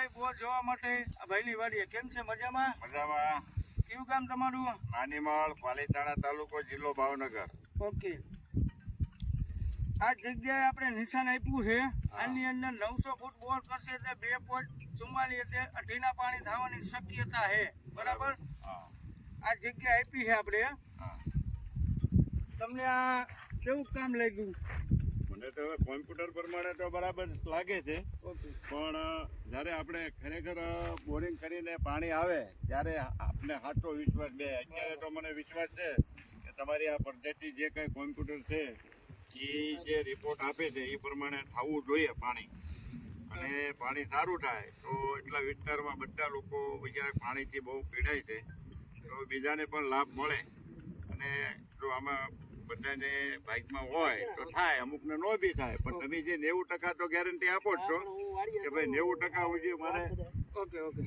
છે બોર જોવા માટે આ ભાઈની વાડીએ. કેમ છે? મજામાં? મજામાં. કયું ગામ તમારું? નાનીમાળ, પાલીતાણા તાલુકો, જિલ્લો ભાવનગર. ઓકે. આ જગ્યાએ આપણે નિશાન આપ્યું છે. આની અંદર 900 ફૂટ બોર કરશે એટલે 2.44 એટલે અઢીના પાણી થવાની શક્યતા છે. બરાબર? આ જગ્યા આપી છે આપણે. તમને આ કેવું કામ લાગ્યું? મને તો કોમ્પ્યુટર પ્રમાણે તો બરાબર લાગે છે, પણ જ્યારે આપણે ખરેખર બોરિંગ કરીને પાણી આવે ત્યારે આપણે સાચો વિશ્વાસ બે. અત્યારે તો મને વિશ્વાસ છે કે તમારી આ પદ્ધતિ જે કંઈ કોમ્પ્યુટર છે એ જે રિપોર્ટ આપે છે એ પ્રમાણે થવું જોઈએ પાણી. અને પાણી સારું થાય તો એટલા વિસ્તારમાં બધા લોકો બિચારા પાણીથી બહુ પીડાય છે, તો બીજાને પણ લાભ મળે. અને જો આમાં બધાને બાઇકમાં હોય તો થાય, અમુકને ન બી થાય, પણ તમે જે 90% તો ગેરંટી આપો જ છો કે ભાઈ 90% સુધી મારે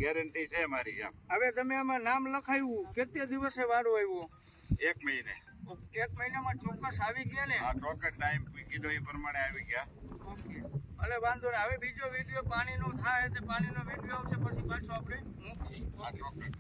ગેરંટી છે મારી. આમ હવે તમે આમાં નામ લખાયું, કેટલા દિવસે વારો આવ્યો? 1 મહિને. 1 મહિનામાં ચોક્કસ આવી ગયા ને? આ ચોક્કસ ટાઈમ કીધો એ પ્રમાણે આવી ગયા. ઓકે, ભલે વાંધો નહીં. હવે બીજો વિડીયો પાણીનો થાય એટલે પાણીનો વિડીયો આવશે, પછી પાછો આપણે મૂકીશું. આ ચોક્કસ.